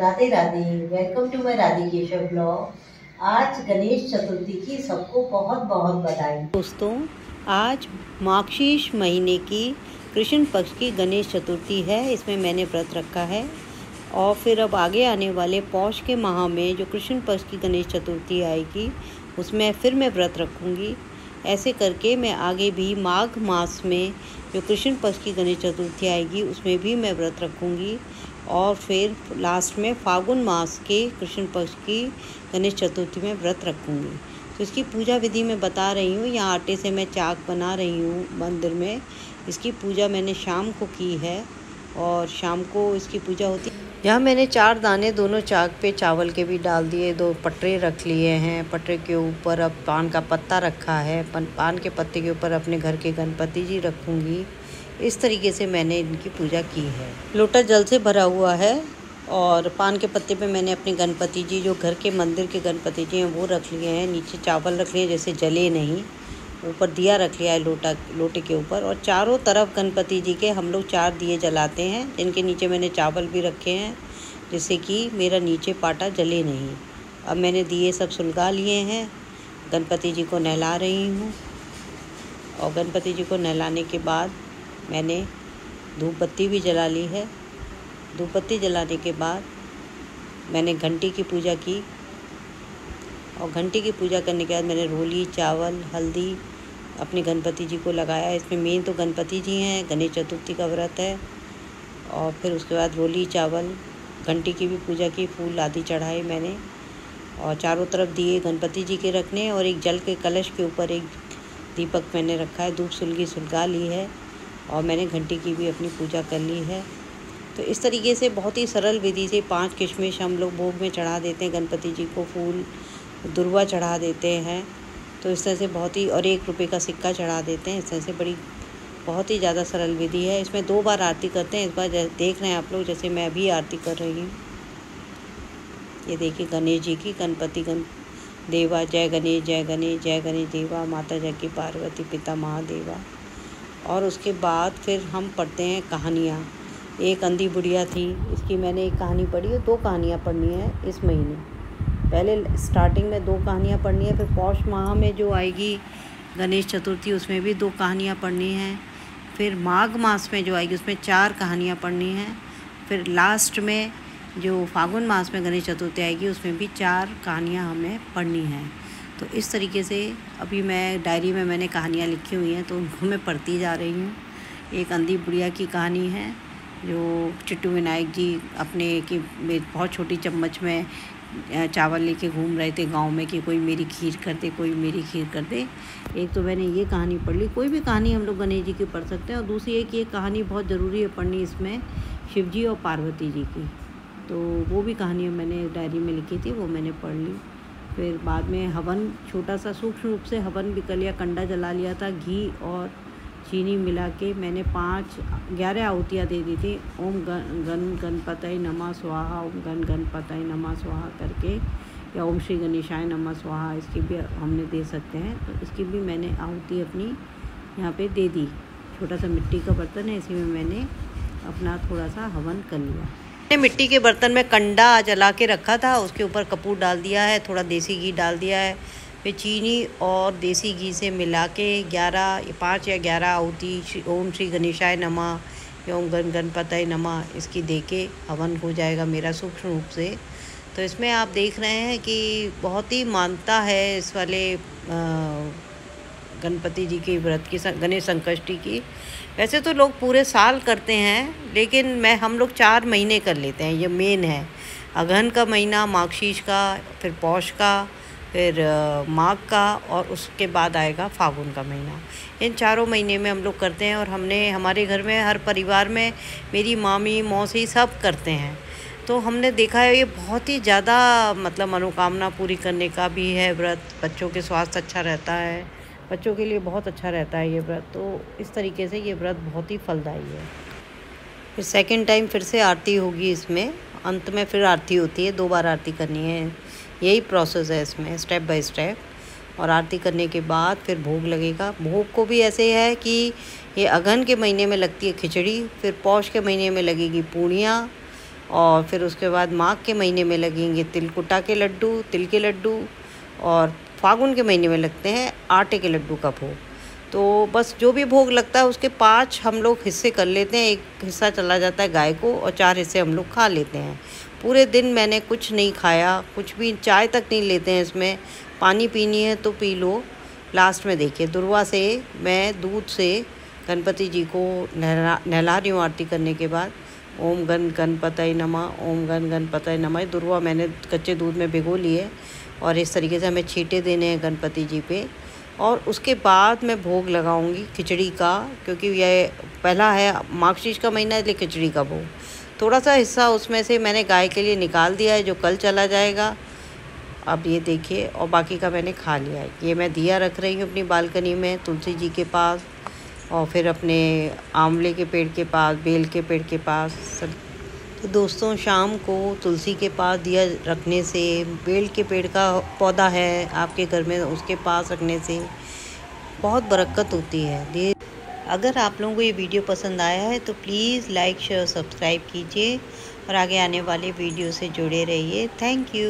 Radhe Radhe. Welcome to my Radhe Keshav blog. आज गणेश चतुर्थी की सबको बहुत बहुत बधाई। दोस्तों, आज मार्गशीर्ष महीने की कृष्ण पक्ष की गणेश चतुर्थी है। इसमें मैंने व्रत रखा है और फिर अब आगे आने वाले पौष के माह में जो कृष्ण पक्ष की गणेश चतुर्थी आएगी उसमें फिर मैं व्रत रखूँगी। ऐसे करके मैं आगे भी माघ मास में जो कृष्ण पक्ष की गणेश चतुर्थी आएगी उसमें भी मैं व्रत रखूँगी और फिर लास्ट में फागुन मास के कृष्ण पक्ष की गणेश चतुर्थी में व्रत रखूँगी। तो इसकी पूजा विधि मैं बता रही हूँ। यहाँ आटे से मैं चाक बना रही हूँ मंदिर में। इसकी पूजा मैंने शाम को की है और शाम को इसकी पूजा होती है। यहाँ मैंने 4 दाने दोनों चाक पे चावल के भी डाल दिए, 2 पटरे रख लिए हैं। पटरे के ऊपर अब पान का पत्ता रखा है। पान के पत्ते के ऊपर अपने घर के गणपति जी रखूँगी। इस तरीके से मैंने इनकी पूजा की है। लोटा जल से भरा हुआ है और पान के पत्ते पे मैंने अपने गणपति जी जो घर के मंदिर के गणपति जी हैं वो रख लिए हैं। नीचे चावल रख लिए जैसे जले नहीं। ऊपर दिया रख लिया है लोटे के ऊपर और चारों तरफ गणपति जी के हम लोग 4 दिए जलाते हैं, जिनके नीचे मैंने चावल भी रखे हैं जिससे कि मेरा नीचे पाटा जले नहीं। अब मैंने दिए सब सुलगा लिए हैं। गणपति जी को नहला रही हूँ और गणपति जी को नहलाने के बाद मैंने धूप बत्ती भी जला ली है। धूप बत्ती जलाने के बाद मैंने घंटी की पूजा की और घंटी की पूजा करने के बाद मैंने रोली, चावल, हल्दी अपने गणपति जी को लगाया। इसमें मेन तो गणपति जी हैं, गणेश चतुर्थी का व्रत है। और फिर उसके बाद रोली, चावल, घंटी की भी पूजा की, फूल आदि चढ़ाए मैंने और चारों तरफ दिए गणपति जी के रखने और एक जल के कलश के ऊपर एक दीपक मैंने रखा है। धूप सुलगा ली है और मैंने घंटी की भी अपनी पूजा कर ली है। तो इस तरीके से बहुत ही सरल विधि से 5 किशमिश हम लोग भोग में चढ़ा देते हैं गणपति जी को, फूल दुर्वा चढ़ा देते हैं। तो इस तरह से बहुत ही और 1 रुपये का सिक्का चढ़ा देते हैं। इस तरह से बहुत ही ज़्यादा सरल विधि है। इसमें 2 बार आरती करते हैं। इस बार देख रहे हैं आप लोग, जैसे मैं अभी आरती कर रही हूँ। ये देखिए गणेश जी की, गणपति देवा, जय गणेश जय गणेश, जय गणेश देवा, माता जगती पार्वती, पिता महादेवा। और उसके बाद फिर हम पढ़ते हैं कहानियाँ। एक अंधी बुढ़िया थी, इसकी मैंने एक कहानी पढ़ी है। 2 कहानियाँ पढ़नी है इस महीने। पहले स्टार्टिंग में 2 कहानियाँ पढ़नी है, फिर पौष माह में जो आएगी गणेश चतुर्थी उसमें भी 2 कहानियाँ पढ़नी है। फिर माघ मास में जो आएगी उसमें 4 कहानियाँ पढ़नी हैं। फिर लास्ट में जो फागुन मास में गणेश चतुर्थी आएगी उसमें भी 4 कहानियाँ हमें पढ़नी हैं। तो इस तरीके से अभी मैं डायरी में मैंने कहानियाँ लिखी हुई हैं तो उनको मैं पढ़ती जा रही हूँ। एक अंधी बुढ़िया की कहानी है जो चिट्टू विनायक जी अपने की बहुत छोटी चम्मच में चावल लेके घूम रहे थे गांव में कि कोई मेरी खीर कर दे, कोई मेरी खीर कर दे। एक तो मैंने ये कहानी पढ़ ली। कोई भी कहानी हम लोग गणेश जी की पढ़ सकते हैं। और दूसरी एक ये कहानी बहुत ज़रूरी है पढ़नी इसमें, शिव जी और पार्वती जी की। तो वो भी कहानी मैंने डायरी में लिखी थी, वो मैंने पढ़ ली। फिर बाद में हवन, छोटा सा सूक्ष्म रूप से हवन भी कर लिया, कंडा जला लिया था। घी और चीनी मिला के मैंने 11 आहुतियाँ दे दी थी। ओम गणपतये नमः स्वाहा, ओम गणपतये नमः स्वाहा करके, या ओम श्री गणेशाय नमः स्वाहा, इसकी भी हमने दे सकते हैं। तो इसकी भी मैंने आहुति अपनी यहाँ पे दे दी। छोटा सा मिट्टी का बर्तन है, इसी में मैंने अपना थोड़ा सा हवन कर लिया। मैंने मिट्टी के बर्तन में कंडा जला के रखा था, उसके ऊपर कपूर डाल दिया है, थोड़ा देसी घी डाल दिया है। फिर चीनी और देसी घी से मिला के 5 या 11 आहुति ओम श्री गणेशाय नमः या ओम गणपतये नमः इसकी दे के हवन हो जाएगा मेरा सूक्ष्म रूप से। तो इसमें आप देख रहे हैं कि बहुत ही मानता है इस वाले गणपति जी के व्रत की, गणेश संकष्टी की। वैसे तो लोग पूरे साल करते हैं, लेकिन हम लोग 4 महीने कर लेते हैं। ये मेन है, अगहन का महीना, मार्गशीर्ष का, फिर पौष का, फिर माघ का और उसके बाद आएगा फागुन का महीना। इन 4 महीने में हम लोग करते हैं। और हमारे घर में हर परिवार में मेरी मामी, मौसी सब करते हैं। तो हमने देखा है ये बहुत ही ज़्यादा मतलब मनोकामना पूरी करने का भी है व्रत। बच्चों के स्वास्थ्य अच्छा रहता है, बच्चों के लिए बहुत अच्छा रहता है ये व्रत। तो इस तरीके से ये व्रत बहुत ही फलदायी है। फिर सेकंड टाइम फिर से आरती होगी इसमें, अंत में फिर आरती होती है। 2 बार आरती करनी है। यही प्रोसेस है इसमें, स्टेप बाय स्टेप। और आरती करने के बाद फिर भोग लगेगा। भोग को भी ऐसे है कि ये अगहन के महीने में लगती है खिचड़ी, फिर पौष के महीने में लगेगी पूड़ियाँ और फिर उसके बाद माघ के महीने में लगेंगे तिलकुटा के लड्डू, तिल के लड्डू, और फागुन के महीने में लगते हैं आटे के लड्डू का भोग। तो बस जो भी भोग लगता है उसके 5 हम लोग हिस्से कर लेते हैं। एक हिस्सा चला जाता है गाय को और 4 हिस्से हम लोग खा लेते हैं। पूरे दिन मैंने कुछ नहीं खाया, कुछ भी, चाय तक नहीं लेते हैं इसमें। पानी पीनी है तो पी लो। लास्ट में देखिए दुर्वा से मैं दूध से गणपति जी को नहला रही हूँ। आरती करने के बाद ओम गण गणपतये नमः, ओम गण गणपतये नमः। दुर्वा मैंने कच्चे दूध में भिगो ली है और इस तरीके से हमें छींटे देने हैं गणपति जी पे। और उसके बाद मैं भोग लगाऊंगी खिचड़ी का, क्योंकि यह पहला है मार्गशीर्ष का महीना, इसलिए खिचड़ी का भोग। थोड़ा सा हिस्सा उसमें से मैंने गाय के लिए निकाल दिया है जो कल चला जाएगा। अब ये देखिए, और बाकी का मैंने खा लिया है। ये मैं दिया रख रही हूँ अपनी बालकनी में तुलसी जी के पास, और फिर अपने आंवले के पेड़ के पास, बेल के पेड़ के पास सब। तो दोस्तों, शाम को तुलसी के पास दिया रखने से, बेल के पेड़ का पौधा है आपके घर में, उसके पास रखने से बहुत बरकत होती है। अगर आप लोगों को ये वीडियो पसंद आया है तो प्लीज़ लाइक, शेयर, सब्सक्राइब कीजिए और आगे आने वाले वीडियो से जुड़े रहिए। Thank you.